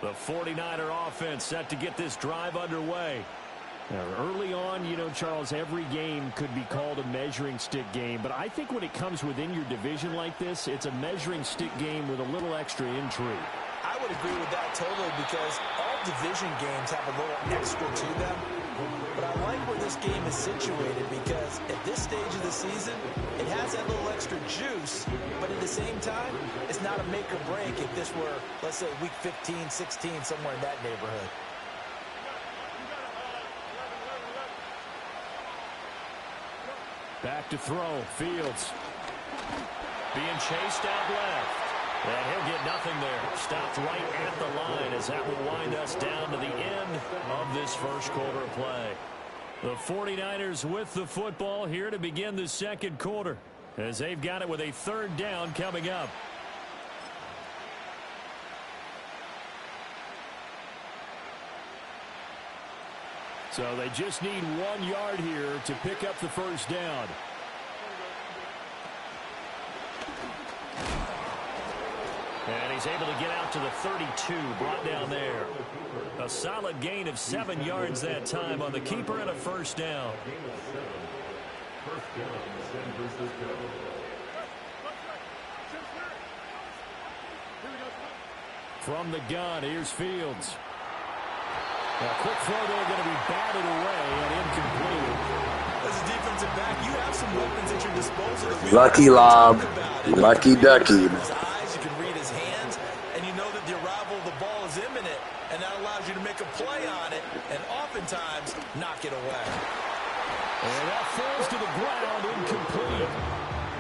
The 49er offense set to get this drive underway. Now, early on, you know, Charles, every game could be called a measuring stick game. But I think when it comes within your division like this, it's a measuring stick game with a little extra intrigue. I would agree with that totally because all division games have a little extra to them. But I like where this game is situated because at this stage of the season, it has that little extra juice. But at the same time, it's not a make or break if this were, let's say, week 15, 16, somewhere in that neighborhood. Back to throw. Fields being chased out left. And he'll get nothing there. Stopped right at the line as that will wind us down to the end of this first quarter of play. The 49ers with the football here to begin the second quarter as they've got it with a third down coming up. So they just need 1 yard here to pick up the first down. And he's able to get out to the 32, brought down there. A solid gain of 7 yards that time on the keeper and a first down. From the gun, here's Fields. A quick throw there going to be batted away and incomplete. As a defensive back, you have some weapons at your disposal. Lucky lob. Lucky ducky. And oftentimes knock it away. And that falls to the ground, incomplete.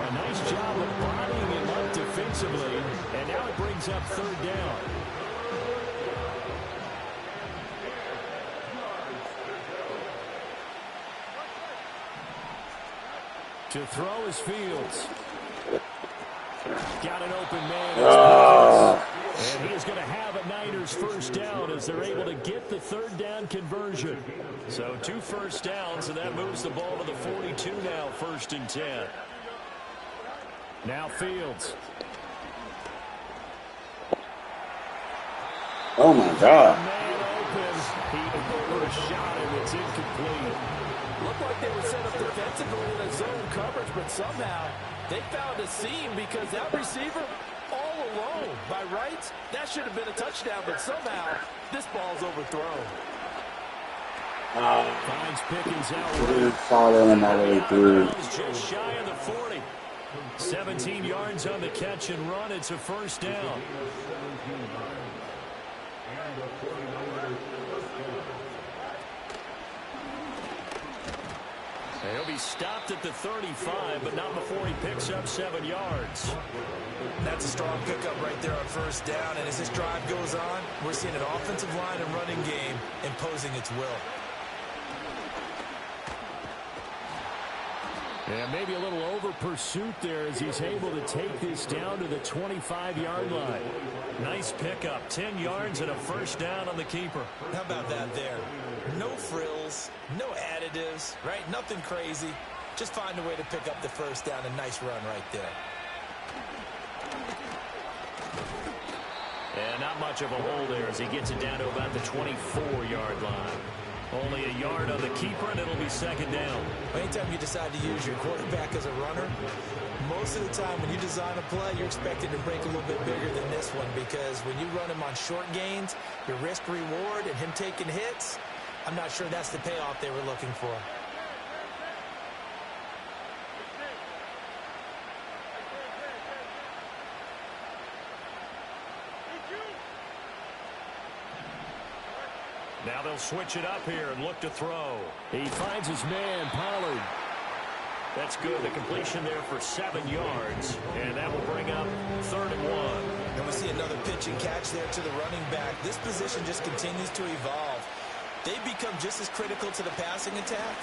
A nice job of bodying him up defensively, and now it brings up third down. To throw is Fields. Got an open man. And he is going to have a Niners first down as they're able to get the third down conversion. So 2 first downs, and that moves the ball to the 42 now, 1st and 10. Now Fields. Oh, my God. Man open. He overshot him. It's incomplete. Looked like they were set up defensively in a zone coverage, but somehow they found a seam because that receiver all alone. By rights, that should have been a touchdown, but somehow this ball's overthrown. Finds Pickens out. Following my way through. Just shy of the 40. 17 yards on the catch and run. It's a first down. He'll be stopped at the 35, but not before he picks up 7 yards. That's a strong pickup right there on first down. And as this drive goes on, we're seeing an offensive line and running game imposing its will. And maybe a little over pursuit there as he's able to take this down to the 25-yard line. Nice pickup, 10 yards and a first down on the keeper. How about that there? No frills, no additives, right? Nothing crazy. Just find a way to pick up the first down. A nice run right there. And not much of a hole there as he gets it down to about the 24-yard line. Only a yard on the keeper, and it'll be second down. Anytime you decide to use your quarterback as a runner, most of the time when you design a play, you're expected to break a little bit bigger than this one because when you run him on short gains, your risk-reward and him taking hits, I'm not sure that's the payoff they were looking for. Now they'll switch it up here and look to throw. He finds his man, Pollard. That's good. The completion there for 7 yards. And that will bring up 3rd and 1. And we see another pitch and catch there to the running back. This position just continues to evolve. They've become just as critical to the passing attack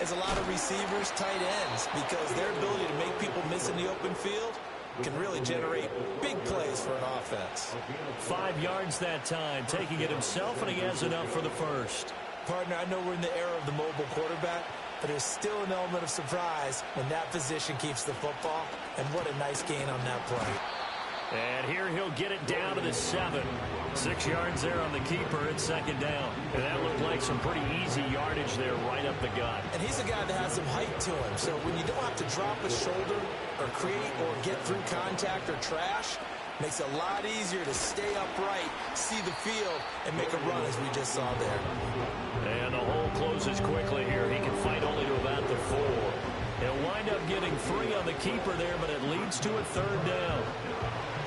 as a lot of receivers, tight ends, because their ability to make people miss in the open field can really generate big plays for an offense. 5 yards that time, taking it himself, and he has enough for the first. Partner, I know we're in the era of the mobile quarterback, but there's still an element of surprise when that position keeps the football, and what a nice gain on that play. And here he'll get it down to the 7. 6 yards there on the keeper at second down. And that looked like some pretty easy yardage there right up the gut. And he's a guy that has some height to him. So when you don't have to drop a shoulder or create or get through contact or trash, makes it a lot easier to stay upright, see the field, and make a run as we just saw there. And the hole closes quickly here. He can fight only to about the 4. He'll wind up getting 3 on the keeper there, but it leads to a third down.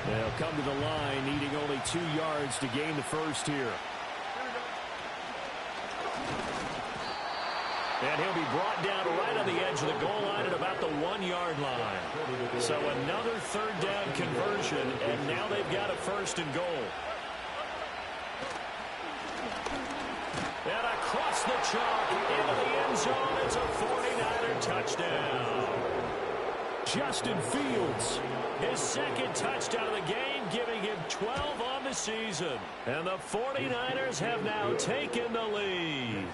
They'll come to the line, needing only 2 yards to gain the first here. And he'll be brought down right on the edge of the goal line at about the 1-yard line. So another third down conversion, and now they've got a first and goal. And across the chalk into the end zone, it's a 49er touchdown. Justin Fields, his second touchdown of the game, giving him 12 on the season. And the 49ers have now taken the lead.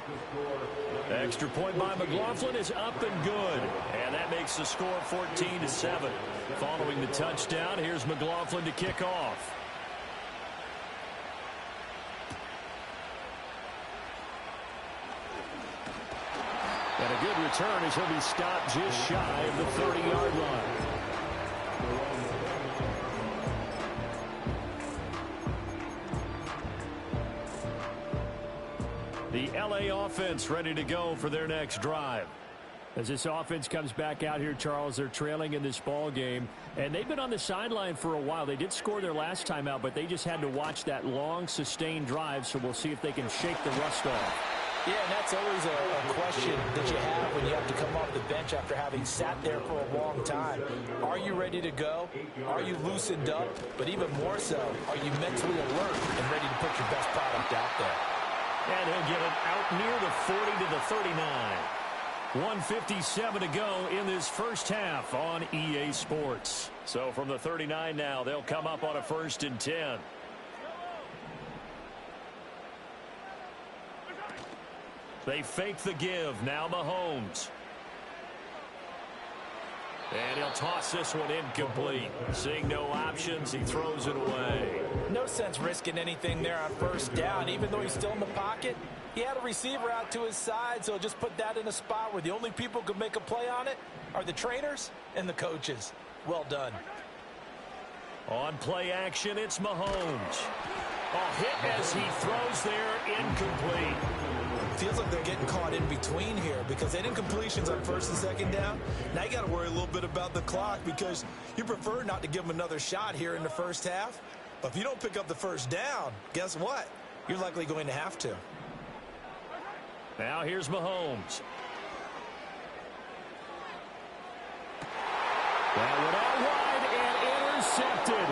Extra point by McLaughlin is up and good. And that makes the score 14-7. Following the touchdown, here's McLaughlin to kick off. And a good return as he'll be stopped just shy of the 30-yard line. The LA offense ready to go for their next drive. As this offense comes back out here, Charles, they're trailing in this ball game, and they've been on the sideline for a while. They did score their last time out, but they just had to watch that long, sustained drive, so we'll see if they can shake the rust off. Yeah, and that's always a question that you have when you have to come off the bench after having sat there for a long time. Are you ready to go? Are you loosened up? But even more so, are you mentally alert and ready to put your best product out there? And he'll get it out near the 40 to the 39. 1:57 to go in this first half on EA Sports. So from the 39 now, they'll come up on a 1st and 10. They fake the give. Now Mahomes. And he'll toss this one incomplete. Seeing no options, he throws it away. No sense risking anything there on first down. Even though he's still in the pocket, he had a receiver out to his side, so just put that in a spot where the only people who could make a play on it are the trainers and the coaches. Well done. On play action, it's Mahomes. A hit as he throws there, incomplete. Feels like they're getting caught in between here because they didn't completions on 1st and 2nd down. Now you got to worry a little bit about the clock because you prefer not to give them another shot here in the first half. But if you don't pick up the first down, guess what? You're likely going to have to. Now here's Mahomes. That one out wide and intercepted.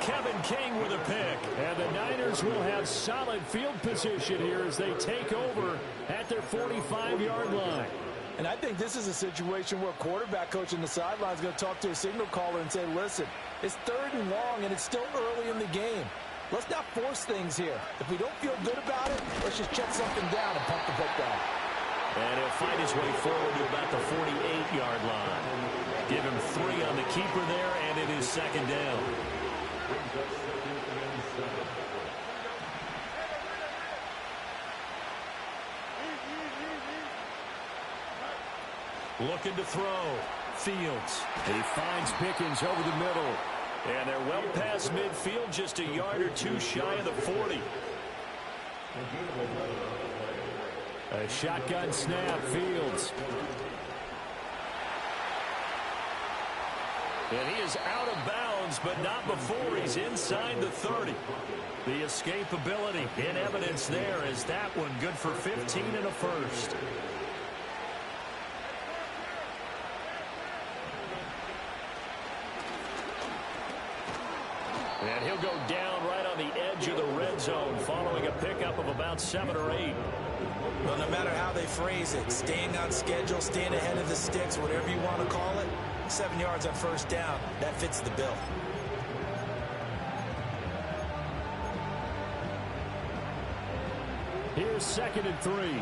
Kevin King with a pick. And the Niners will have solid field position here as they take over at their 45-yard line. And I think this is a situation where quarterback coach in the sideline is going to talk to a signal caller and say, listen, it's 3rd and long and it's still early in the game. Let's not force things here. If we don't feel good about it, let's just check something down and pump the football. And he'll find his way forward to about the 48-yard line. Give him 3 on the keeper there, and it is 2nd down. Looking to throw. Fields. He finds Pickens over the middle. And they're well past midfield, just a yard or 2 shy of the 40. A shotgun snap, Fields. And he is out of bounds, but not before he's inside the 30. The escapability in evidence there as that one good for 15 and a first. And he'll go down right on the edge of the red zone following a pickup of about 7 or 8. Well, no matter how they phrase it, staying on schedule, staying ahead of the sticks, whatever you want to call it, 7 yards on first down, that fits the bill. Here's 2nd and 3.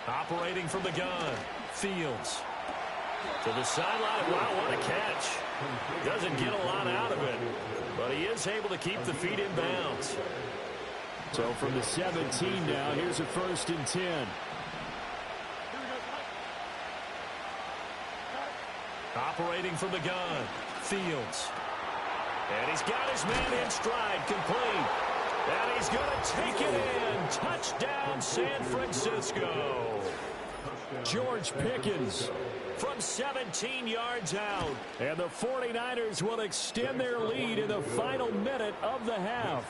Operating from the gun, Fields. To the sideline. Wow, what a catch. Doesn't get a lot out of it, but he is able to keep the feet in bounds. So from the 17 now, here's a 1st and 10. Operating from the gun, Fields. And he's got his man in stride, complete. And he's going to take it in. Touchdown, San Francisco. George Pickens from 17 yards out. And the 49ers will extend their lead in the final minute of the half.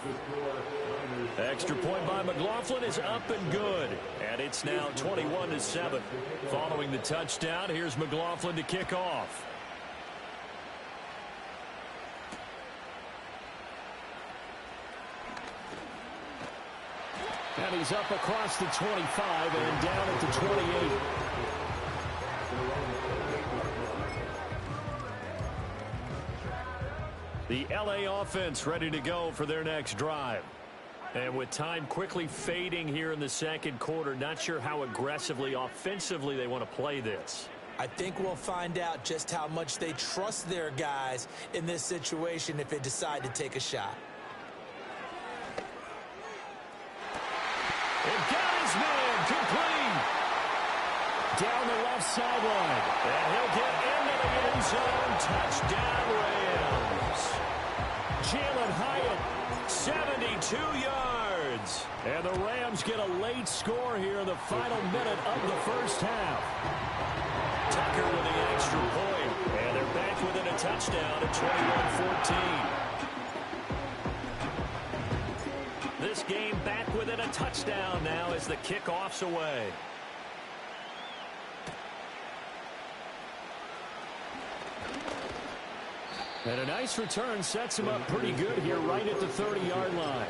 Extra point by McLaughlin is up and good. And it's now 21-7. Following the touchdown, here's McLaughlin to kick off. And he's up across the 25 and down at the 28. The LA offense ready to go for their next drive. And with time quickly fading here in the second quarter, not sure how aggressively, offensively they want to play this. I think we'll find out just how much they trust their guys in this situation if they decide to take a shot. And got his man complete. Down the left sideline. And he'll get into the end zone. Touchdown, Rams. Jalen Hyatt, 72 yards. And the Rams get a late score here in the final minute of the first half. Tucker with the extra point. And they're back within a touchdown at 21-14. This game back within a touchdown now as the kickoff's away. And a nice return sets him up pretty good here right at the 30-yard line.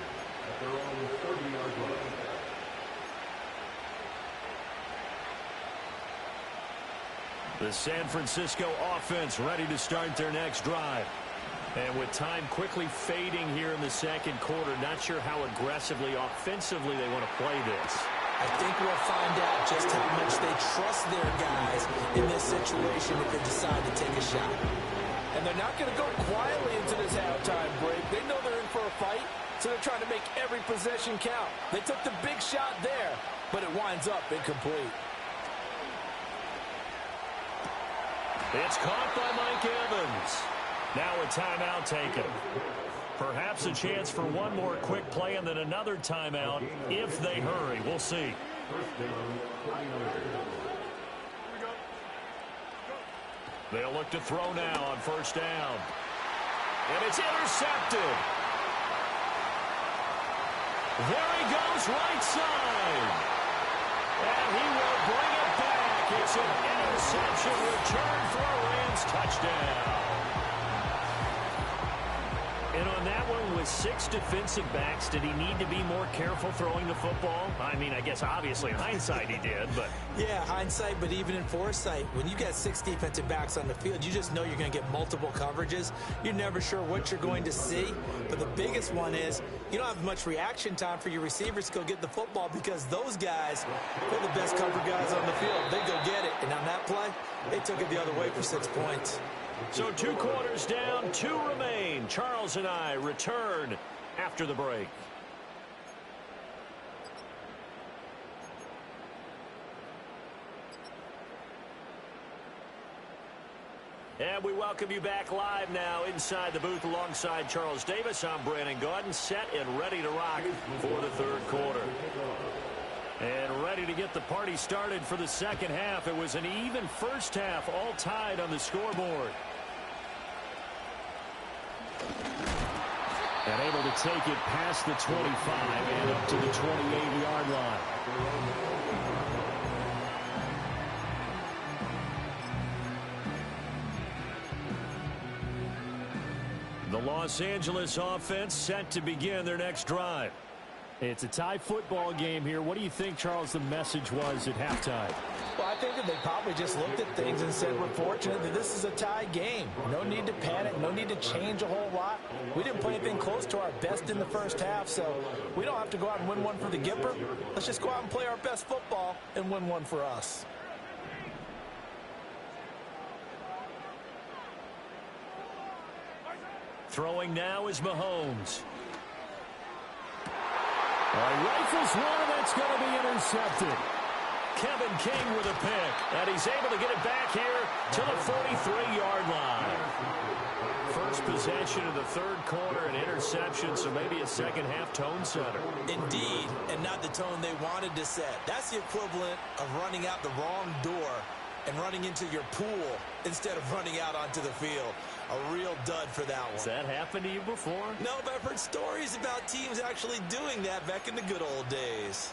The San Francisco offense ready to start their next drive. And with time quickly fading here in the second quarter, not sure how aggressively, offensively they want to play this. I think we'll find out just how much they trust their guys in this situation if they decide to take a shot. And they're not going to go quietly into this halftime break. They know they're in for a fight, so they're trying to make every possession count. They took the big shot there, but it winds up incomplete. It's caught by Mike Evans. Now a timeout taken. Perhaps a chance for one more quick play and then another timeout if they hurry. We'll see. They'll look to throw now on first down. And it's intercepted. There he goes, right side. And he will bring it back. It's an interception return for a Rams touchdown. And on that one, with 6 defensive backs, did he need to be more careful throwing the football? I mean, I guess obviously in hindsight he did, but... Yeah, hindsight, but even in foresight, when you got 6 defensive backs on the field, you just know you're going to get multiple coverages. You're never sure what you're going to see. But the biggest one is you don't have much reaction time for your receivers to go get the football because those guys, they're the best cover guys on the field. They go get it. And on that play, they took it the other way for 6 points. So 2 quarters down, 2 remain. Charles and I return after the break. And we welcome you back live now inside the booth alongside Charles Davis. I'm Brandon Gaudin, set and ready to rock for the third quarter. And ready to get the party started for the second half. It was an even first half, all tied on the scoreboard. And able to take it past the 25 and up to the 28-yard line. The Los Angeles offense set to begin their next drive. It's a tie football game here. What do you think, Charles, the message was at halftime? Well, I think that they probably just looked at things and said, we're fortunate that this is a tie game. No need to panic. No need to change a whole lot. We didn't play anything close to our best in the first half, so we don't have to go out and win one for the Gipper. Let's just go out and play our best football and win one for us. Throwing now is Mahomes. Rifles one, and that's going to be intercepted. Kevin King with a pick, and he's able to get it back here to the 43-yard line. First possession of the third quarter, an interception, so maybe a second-half tone setter. Indeed, and not the tone they wanted to set. That's the equivalent of running out the wrong door and running into your pool instead of running out onto the field. A real dud for that one. Has that happened to you before? No, but I've heard stories about teams actually doing that back in the good old days.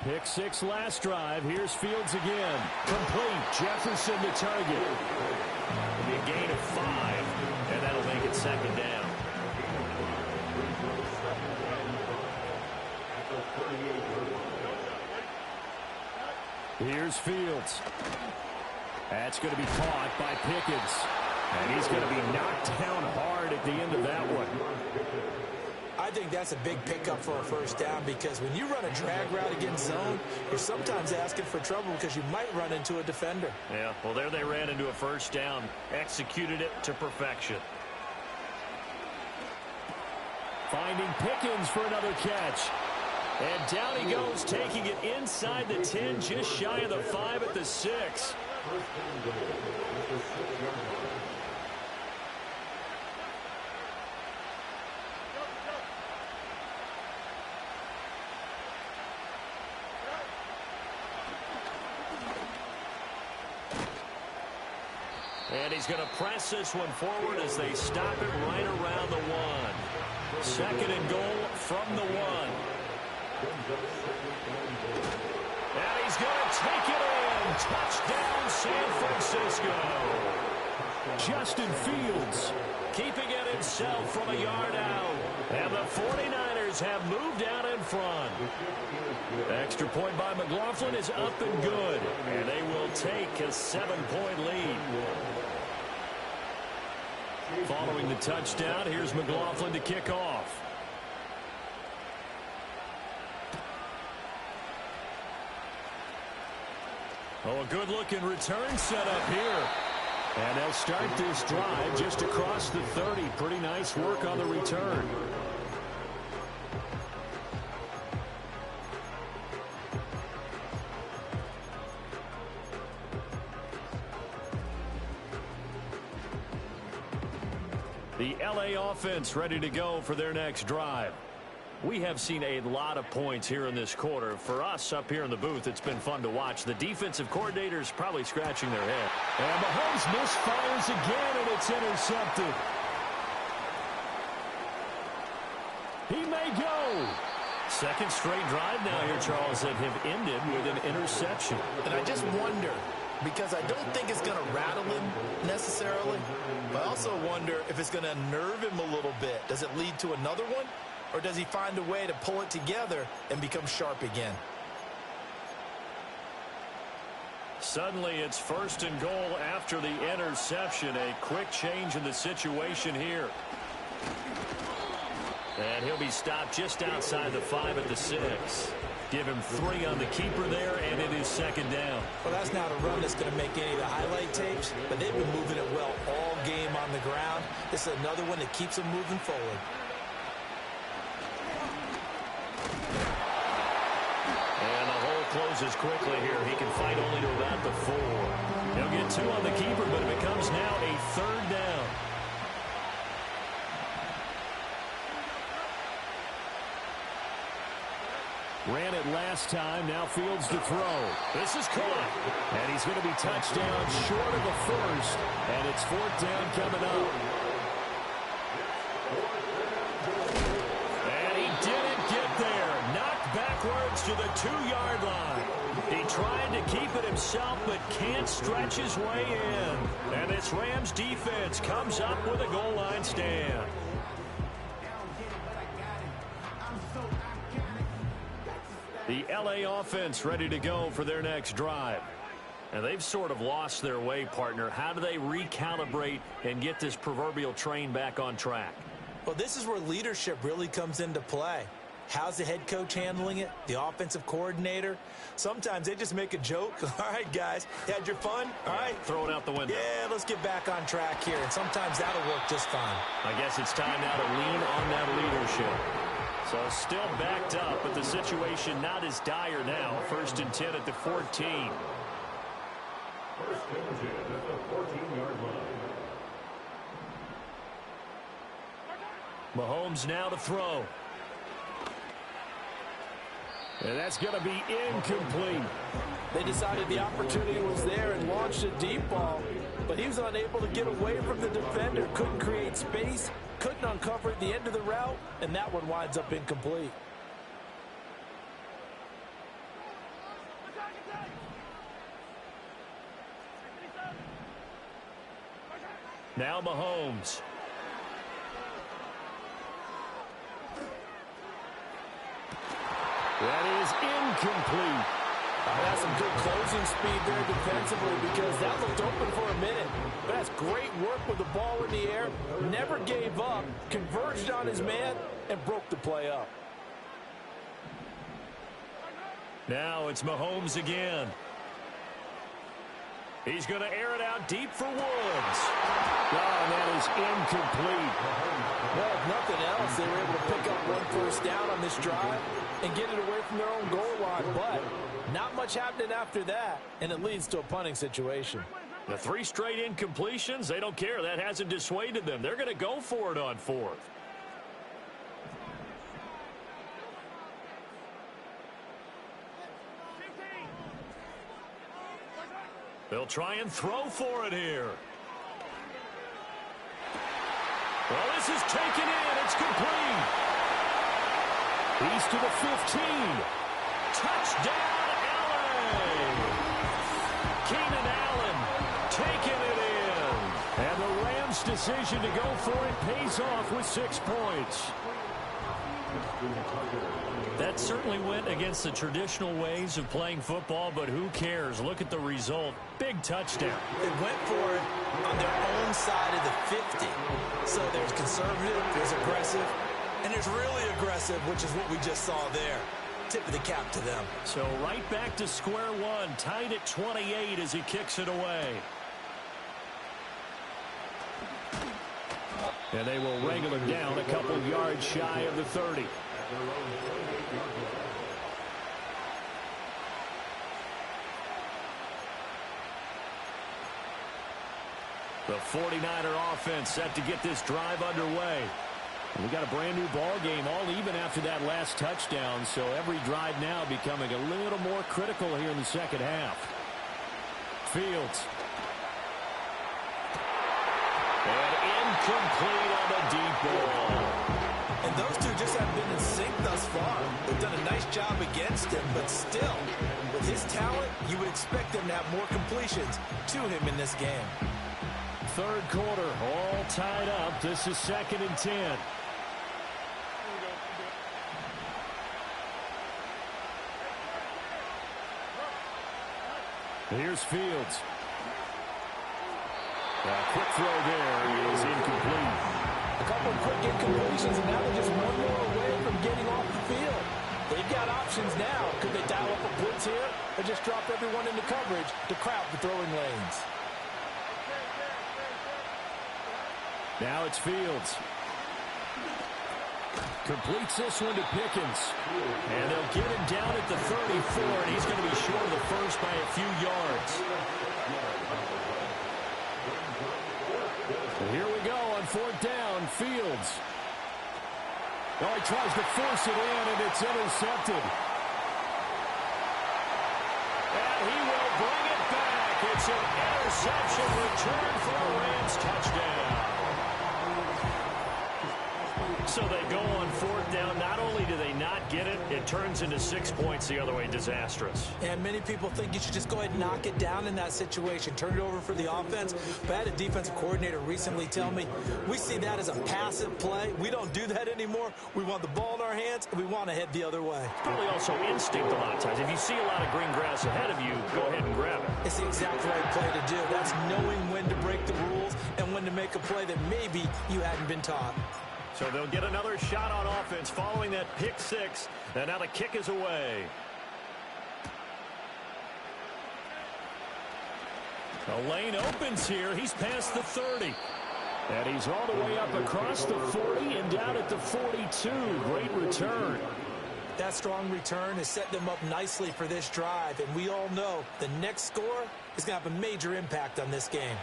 Pick six last drive. Here's Fields again. Complete. Jefferson the target. It'll be a gain of 5, and that'll make it second down. Here's Fields. That's going to be caught by Pickens. And he's going to be knocked down hard at the end of that one. I think that's a big pickup for a first down because when you run a drag route against zone, you're sometimes asking for trouble because you might run into a defender. Yeah, well, there they ran into a first down, executed it to perfection. Finding Pickens for another catch. And down he goes, taking it inside the 10, just shy of the 5 at the 6. And he's going to press this one forward as they stop it right around the 1. Second and goal from the 1. And he's going to take it in. Touchdown, San Francisco. Justin Fields keeping it himself from a yard out. And the 49ers have moved out in front. Extra point by McLaughlin is up and good. And they will take a 7-point lead. Following the touchdown, here's McLaughlin to kick off. Oh, a good-looking return set up here. And they'll start this drive just across the 30. Pretty nice work on the return. The LA offense ready to go for their next drive. We have seen a lot of points here in this quarter. For us up here in the booth, it's been fun to watch. The defensive coordinator's probably scratching their head. And Mahomes misfires again, and it's intercepted. He may go. Second straight drive now here, Charles, that have ended with an interception. And I just wonder, because I don't think it's going to rattle him necessarily, but I also wonder if it's going to nerve him a little bit. Does it lead to another one? Or does he find a way to pull it together and become sharp again? Suddenly it's first and goal after the interception. A quick change in the situation here. And he'll be stopped just outside the 5 at the 6. Give him 3 on the keeper there, and it is second down. Well, that's not a run that's going to make any of the highlight tapes, but they've been moving it well all game on the ground. This is another one that keeps them moving forward. And the hole closes quickly here. He can fight only to about the 4. He'll get 2 on the keeper, but it becomes now a third down. Ran it last time. Now Fields to throw. This is caught. And he's going to be touched down short of the first. And it's fourth down coming up. to the 2-yard line. He tried to keep it himself, but can't stretch his way in. And this Rams defense comes up with a goal line stand. The LA offense ready to go for their next drive. And they've sort of lost their way, partner. How do they recalibrate and get this proverbial train back on track? Well, this is where leadership really comes into play. How's the head coach handling it? The offensive coordinator? Sometimes they just make a joke. All right, guys, had your fun? All right. Throw it out the window. Yeah, let's get back on track here. And sometimes that'll work just fine. I guess it's time now to lean on that leadership. So still backed up, but the situation not as dire now. 1st and 10 at the 14. 1st and 10 at the 14-yard line. Mahomes now to throw. And that's going to be incomplete. They decided the opportunity was there and launched a deep ball, but he was unable to get away from the defender, couldn't create space, couldn't uncover at the end of the route, and that one winds up incomplete. Now Mahomes. That is incomplete. That's some good closing speed there defensively because that looked open for a minute. But that's great work with the ball in the air. Never gave up, converged on his man, and broke the play up. Now it's Mahomes again. He's going to air it out deep for Woods. Oh, that is incomplete. Well, if nothing else, they were able to pick up 1 first down on this drive and get it away from their own goal line. But not much happening after that, and it leads to a punting situation. The 3 straight incompletions, they don't care. That hasn't dissuaded them. They're going to go for it on 4th. They'll try and throw for it here. Well, this is taken in. It's complete. He's to the 15. Touchdown, Allen. Keenan Allen taking it in. And the Rams' decision to go for it pays off with 6 points. That certainly went against the traditional ways of playing football, but who cares? Look at the result. Big touchdown. They went for it on their own side of the 50. So there's conservative, there's aggressive, and there's really aggressive, which is what we just saw there. Tip of the cap to them. So right back to square one, tied at 28 as he kicks it away. And they will wrangle him down a couple yards shy of the 30. The 49er offense set to get this drive underway. We got a brand new ball game, all even after that last touchdown, so every drive now becoming a little more critical here in the second half. Fields. And incomplete on the deep ball. And those two just haven't been in sync thus far. They've done a nice job against him, but still, with his talent, you would expect them to have more completions to him in this game. Third quarter, all tied up. This is 2nd and 10. Here's Fields. A quick throw there is incomplete. A couple of quick incompletions, and now they're just one more away from getting off the field. They've got options now. Could they dial up a blitz here or just drop everyone into coverage to crowd the throwing lanes? Now it's Fields. Completes this one to Pickens. And they'll get him down at the 34, and he's going to be short of the first by a few yards. So here we go on 4th down. Fields. Oh, he tries to force it in, and it's intercepted. And he will bring it back. It's an interception return for a Rams touchdown. So they go on fourth down. Not only do they not get it, it turns into 6 points the other way. Disastrous. And many people think you should just go ahead and knock it down in that situation. Turn it over for the offense. But I had a defensive coordinator recently tell me, we see that as a passive play. We don't do that anymore. We want the ball in our hands, and we want to head the other way. Probably also instinct a lot of times. If you see a lot of green grass ahead of you, go ahead and grab it. It's the exact right play to do. That's knowing when to break the rules and when to make a play that maybe you hadn't been taught. So they'll get another shot on offense following that pick six. And now the kick is away. The lane opens here. He's past the 30. And he's all the way up across the 40 and down at the 42. Great return. That strong return has set them up nicely for this drive. And we all know the next score is going to have a major impact on this game.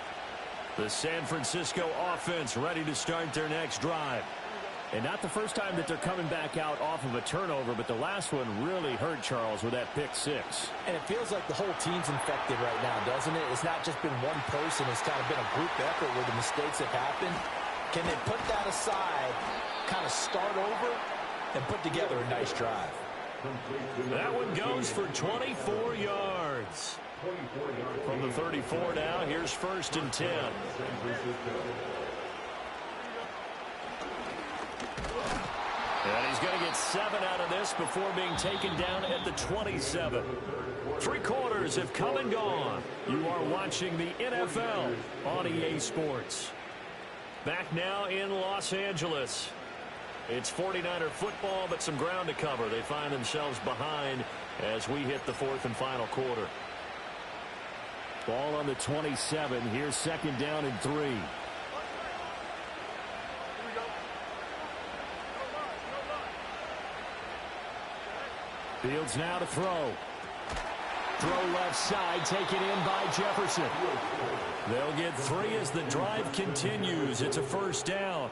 The San Francisco offense ready to start their next drive. And not the first time that they're coming back out off of a turnover, but the last one really hurt Charles with that pick six. And it feels like the whole team's infected right now, doesn't it? It's not just been one person. It's kind of been a group effort where the mistakes have happened. Can they put that aside, kind of start over, and put together a nice drive? That one goes for 24 yards. From the 34 now, here's 1st and 10. And he's going to get 7 out of this before being taken down at the 27. 3 quarters have come and gone. You are watching the NFL on EA Sports. Back now in Los Angeles. It's 49er football, but some ground to cover. They find themselves behind as we hit the 4th and final quarter. Ball on the 27. Here's 2nd down and 3. Fields now to throw. Throw left side, taken in by Jefferson. They'll get 3 as the drive continues. It's a 1st down.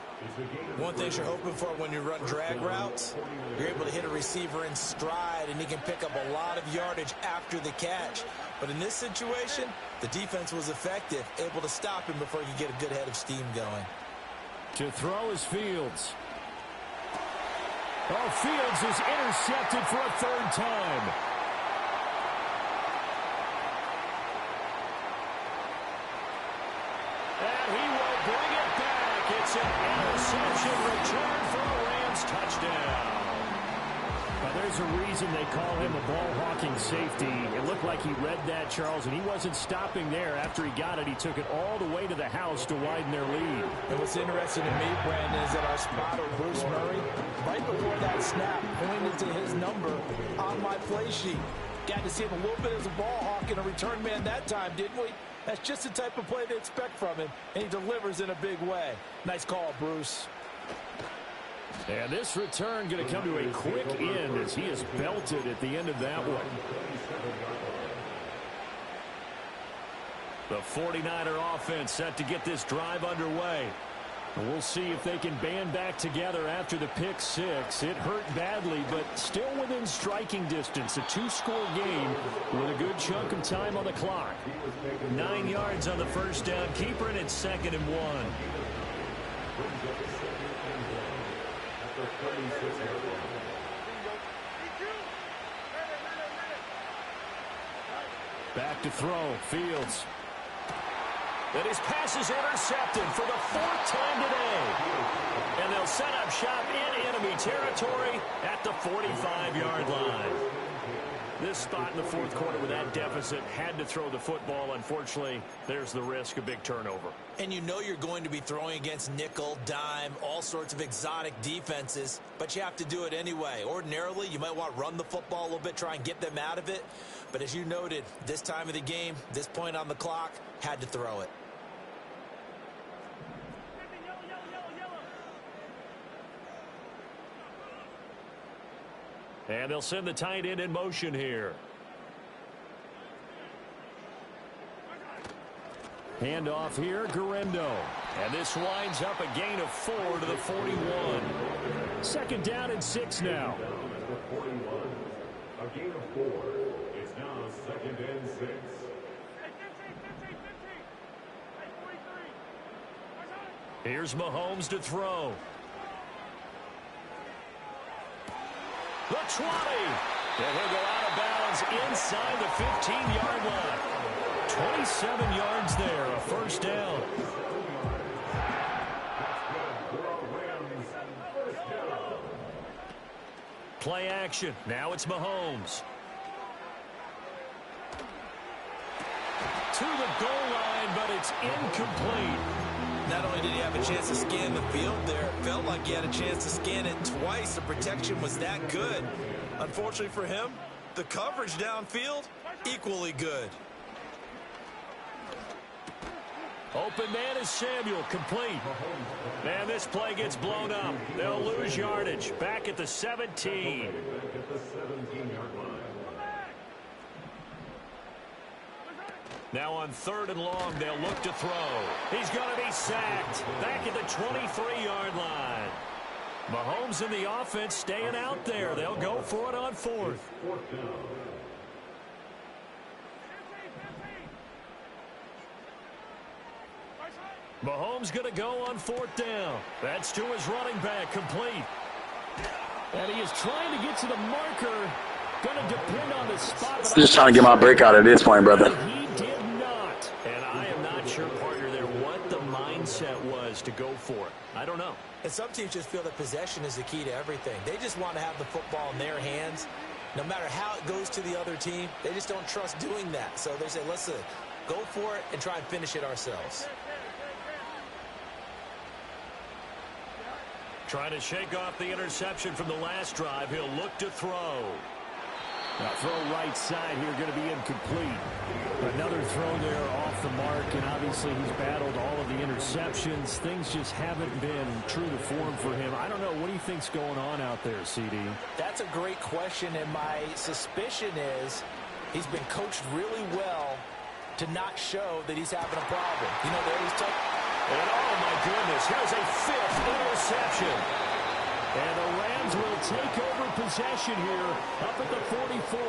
One thing you're hoping for when you run drag routes, you're able to hit a receiver in stride, and he can pick up a lot of yardage after the catch. But in this situation, the defense was effective, able to stop him before he could get a good head of steam going. To throw is Fields. Oh, Fields is intercepted for a 3rd time. And he will bring it back. It's an interception return for a Rams touchdown. Now, there's a reason they call him a ball-hawking safety. It looked like he read that, Charles, and he wasn't stopping there. After he got it, he took it all the way to the house to widen their lead. And what's interesting to me, Brandon, is that our spotter, Bruce Murray, right before that snap, pointed to his number on my play sheet. Got to see him a little bit as a ball hawk and a return man that time, didn't we? That's just the type of play they expect from him, and he delivers in a big way. Nice call, Bruce. And this return going to come to a quick end as he is belted at the end of that one. The 49er offense set to get this drive underway. We'll see if they can band back together after the pick six. It hurt badly, but still within striking distance. A 2-score game with a good chunk of time on the clock. 9 yards on the 1st down. Keeper, and it's 2nd and 1. Back to throw. Fields. And his pass is intercepted for the 4th time today. And they'll set up shop in enemy territory at the 45-yard line. This spot in the 4th quarter with that deficit had to throw the football. Unfortunately, there's the risk of big turnover. And you know you're going to be throwing against nickel, dime, all sorts of exotic defenses, but you have to do it anyway. Ordinarily, you might want to run the football a little bit, try and get them out of it. But as you noted, this time of the game, this point on the clock, had to throw it. And they'll send the tight end in motion here. Handoff here, Guerendo. And this winds up a gain of 4 to the 41. 2nd down and 6 now. A gain of 4. It's now 2nd and 6. Here's Mahomes to throw. The 20. And he'll go out of bounds inside the 15-yard line. 27 yards there, a first down. Play action. Now it's Mahomes. To the goal line, but it's incomplete. Not only did he have a chance to scan the field there, it felt like he had a chance to scan it twice. The protection was that good. Unfortunately for him, the coverage downfield, equally good. Open man is Samuel, complete. And this play gets blown up. They'll lose yardage. Back at the 17. Now on 3rd and long, they'll look to throw. He's going to be sacked. Back at the 23-yard line. Mahomes and the offense staying out there. They'll go for it on 4th. Mahomes going to go on 4th down. That's to his running back, complete. And he is trying to get to the marker. Going to depend on the spot. Just trying to get my breakout at this point, brother. He did not. And I am not sure, partner, there what the mindset was to go for it. I don't know. And some teams just feel that possession is the key to everything. They just want to have the football in their hands. No matter how it goes to the other team, they just don't trust doing that. So they say, listen, go for it and try and finish it ourselves. Trying to shake off the interception from the last drive. He'll look to throw. Now throw right side here, going to be incomplete. Another throw there off the mark, and obviously he's battled all of the interceptions. Things just haven't been true to form for him. I don't know. What do you think's going on out there, CD? That's a great question, and my suspicion is he's been coached really well to not show that he's having a problem. You know, they always talk. And oh my goodness, here's a 5th interception. And the Rams will take over possession here up at the 44.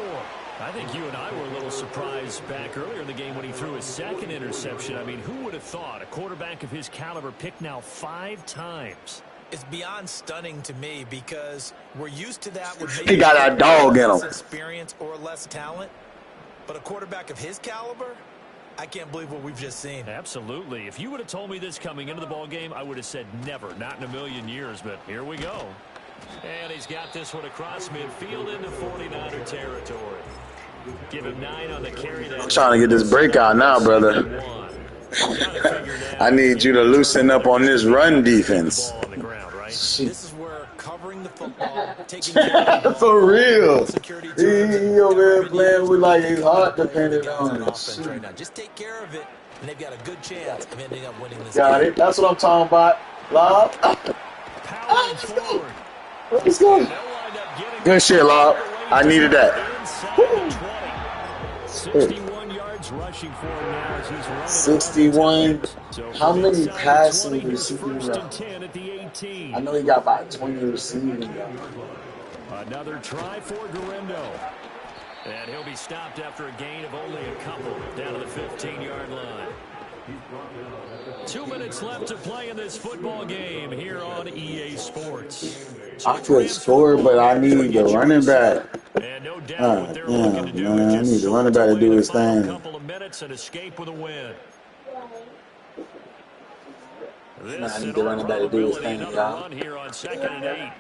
I think you and I were a little surprised back earlier in the game when he threw his 2nd interception. I mean, who would have thought a quarterback of his caliber picked now 5 times? It's beyond stunning to me because we're used to that with He got that dog in him. Experience or less talent. But a quarterback of his caliber, I can't believe what we've just seen. Absolutely. If you would have told me this coming into the ball game, I would have said never, not in a million years, but here we go. And he's got this one across midfield into 49er territory. Give him 9 on the carry. I'm trying to get this breakout now, brother. I need you to loosen up on this run defense. This is where covering the football, taking care of the For real. security He over there playing with like his heart dependent on offense right it. now. Just take care of it, and they've got a good chance of ending up winning this Got game. it. That's what I'm talking about. Lob. Powering forward. Let's go. Good shit, Lob. I needed that. 61 yards rushing for him now as he's running. 61. How many passing receiving First and yards? 10 at the 18. I know he got about 20 receiving yards. Another try for Guerrero. And he'll be stopped after a gain of only a couple down to the 15-yard line. 2 minutes left to play in this football game here on EA Sports. I could score, but I need the running back. And no doubt what they're looking to do man, I is need just the running back to do his a thing. couple of minutes and escape with a win. I need the running back to do his thing, Another y'all. run here on 2nd and 8.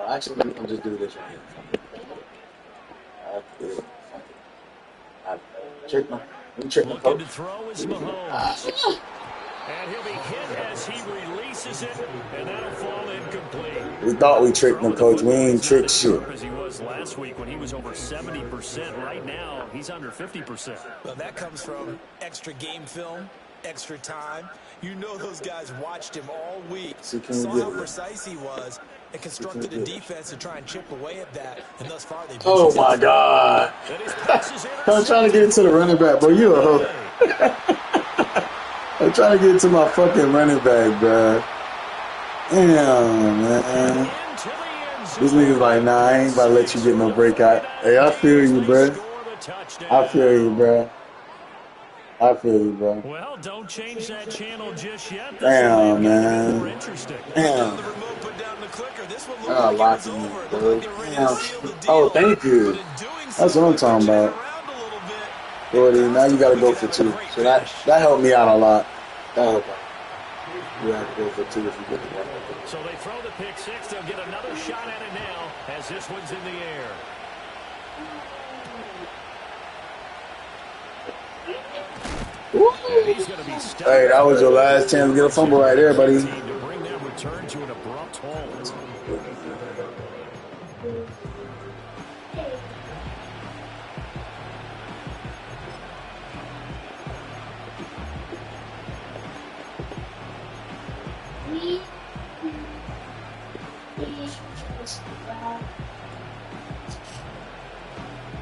Actually, we can just do this right here. I tricked him. We tricked him, Looking to coach. throw is Mahomes. And he'll be hit as he releases it, and that'll fall incomplete. We thought we tricked him, coach. We ain't tricked shit. As he was last week when he was over 70%. Right now, he's under 50%. Well, that comes from extra game film, extra time. You know those guys watched him all week, See, can we saw get how it? precise he was, and constructed a defense to try and chip away at that. And thus far, they've been Oh, my successful. God. And his pass is I'm trying to get it to the running back, bro. You a hoe. I'm trying to get it to my fucking running back, bro. Damn, man. into the end zone. These niggas like, nah, I ain't about to let you get no breakout. Hey, I feel you, bro. Score the touchdown. I feel you, bro. I feel you, bro. Well, don't change that channel just yet. This Damn, will make it a bit man. more interesting. Damn. The remote put down the clicker. This one I looked gotta like it lock was him in, over. It looked bro. like they were ready to Damn. seal the deal. Oh, thank you. But in doing so, That's what I'm by talking pushing it about. around a little bit, Gordy, now you gotta we go could for have a 2. great So that finish. helped me out a lot. That helped out. You have to go for 2 if you get the ball. So they throw the pick six. They'll get another shot at it now as this one's in the air. And he's going to be stopped. Hey, that was your last chance to get a fumble right there, buddy. To bring that return to an abrupt halt.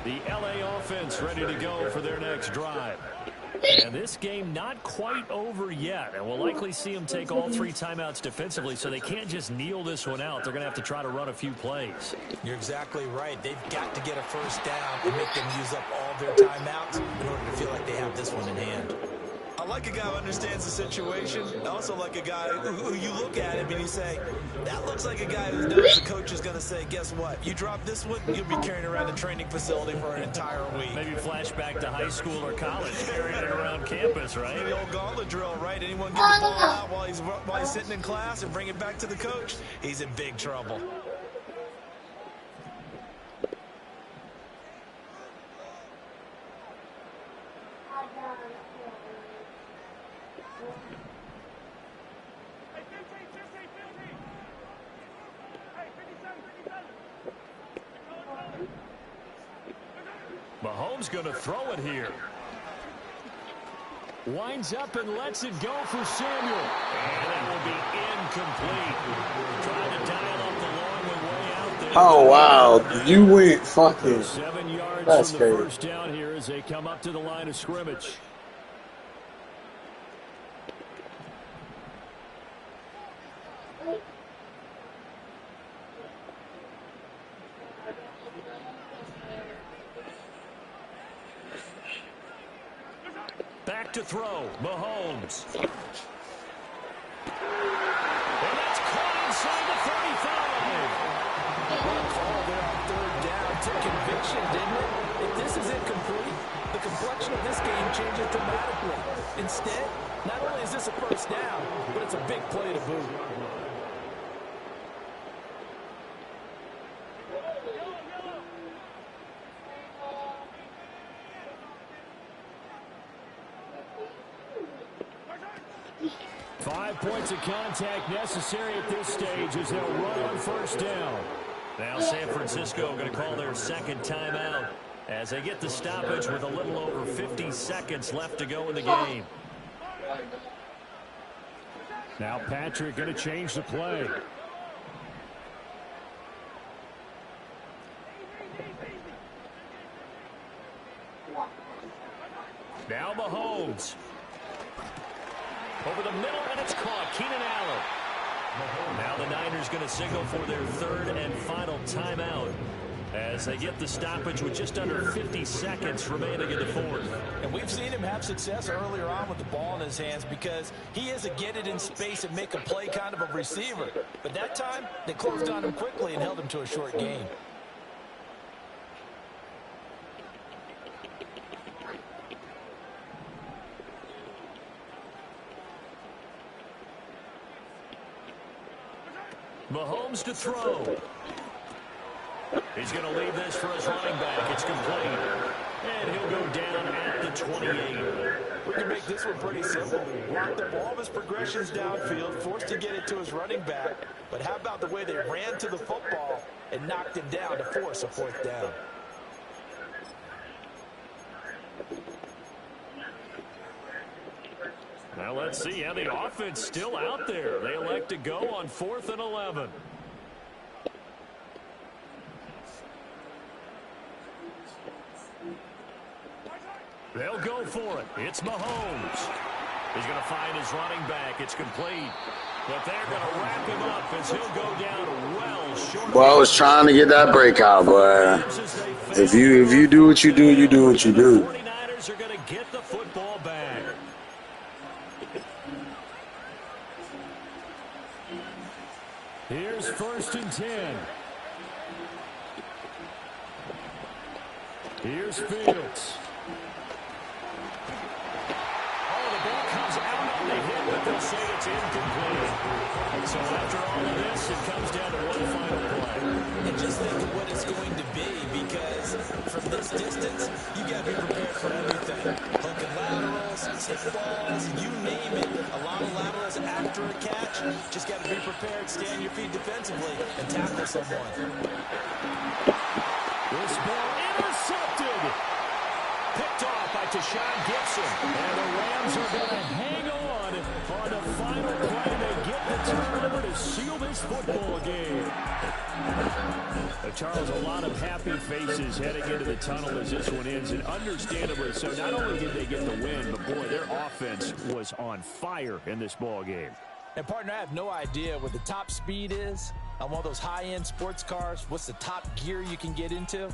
The LA offense ready to go for their next drive. And this game not quite over yet. And we'll likely see them take all 3 timeouts defensively, so they can't just kneel this one out. They're going to have to try to run a few plays. You're exactly right. They've got to get a first down and make them use up all their timeouts in order to feel like they have this one in hand. I like a guy who understands the situation. I also like a guy who you look at him and you say, that looks like a guy who knows the coach is going to say, guess what? You drop this one, you'll be carrying around the training facility for an entire week. Maybe flashback to high school or college, carrying it around campus, right? The old gauntlet drill, right? Anyone get the ball out while he's sitting in class and bring it back to the coach, he's in big trouble. Mahomes going to throw it here. Winds up and lets it go for Samuel. And that will be incomplete. Trying to dial up the long way out there. Oh, wow. You went fucking. 7 yards That's from the crazy. first down here as they come up to the line of scrimmage. Back to throw, Mahomes. And that's caught inside the 35. Well, call there on third down. Took conviction, didn't it? If this is incomplete, the complexion of this game changes dramatically. Instead, not only is this a first down, but it's a big play to boot. Five points of contact necessary at this stage as they'll run on first down. Now San Francisco going to call their second timeout as they get the stoppage with a little over 50 seconds left to go in the game. Now Patrick going to change the play. Now Mahomes. Over the middle, and it's caught. Keenan Allen. Now the Niners going to signal for their third and final timeout as they get the stoppage with just under 50 seconds remaining in the fourth. And we've seen him have success earlier on with the ball in his hands because he is a get it in space and make a play kind of a receiver. But that time, they closed on him quickly and held him to a short gain. Mahomes to throw. He's going to leave this for his running back. It's complete. And he'll go down at the 28. We can make this one pretty simple. Lock the ball of his progressions downfield, forced to get it to his running back. But how about the way they ran to the football and knocked him down to force a fourth down? Now let's see how the offense still out there. They elect to go on 4th and 11. They'll go for it. It's Mahomes. He's going to find his running back. It's complete. But they're going to wrap him up as he'll go down well short. Boy, I was trying to get that breakout, boy. If you do what you do, you do what you do. 49ers are going to get the football back. Here's Here's 1st and 10. Here's Fields. Oh, the ball comes out on the hit, but they'll say it's incomplete. So after all of this, it comes down to one final play. And just think of what it's going to be, because from this distance, you got to be prepared for everything. Hook and laterals, tip balls, you name it. A lot of laterals after a catch. Just got to be prepared, stay on your feet defensively, and tackle someone. This ball intercepted. Picked off by Tashawn Gibson. And the Rams are going to hang on the final play. They get the turnover to seal this football game. Charles, a lot of happy faces heading into the tunnel as this one ends, and understandably so. Not only did they get the win, but boy, their offense was on fire in this ball game. And partner, I have no idea what the top speed is on one of those high-end sports cars. What's the top gear you can get into?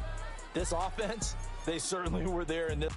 This offense, they certainly were there in this.